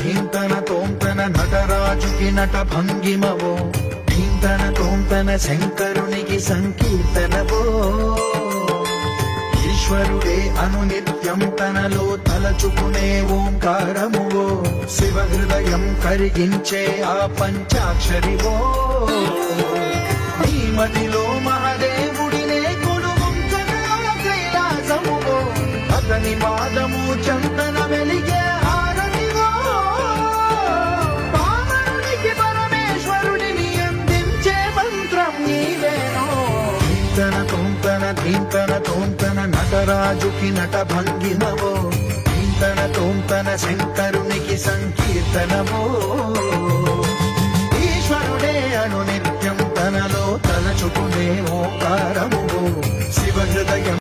ధీంతన తోంతన నటరాజుకి నట భంగిమవో ధీంతన తోంతన శంకరునికి సంకీర్తనవో ఈశ్వరుడే అనునిత్యం తనలో తలచుకునే ఓంకారమువో శివ హృదయం కరిగించే ఆ పంచాక్షరివో నీ మదిలో మహాదేవుడినే కొలువుంచగా కైలాసమువో అతని పాదము చందన వెలిగే హారతివో పావనునికి పరమేశ్వరుడిని అందించే మంత్రం నీవేనో ధీంతన తోంతన ధీంతన తోంతన నటరాజుకి నట భంగిమవో ధీంతన తోంతన శంకరునికి సంకీర్తనవో ఈశ్వరుడే అనునిత్యం తనలో తలచుకునే ఓంకారమువో శివ హృదయం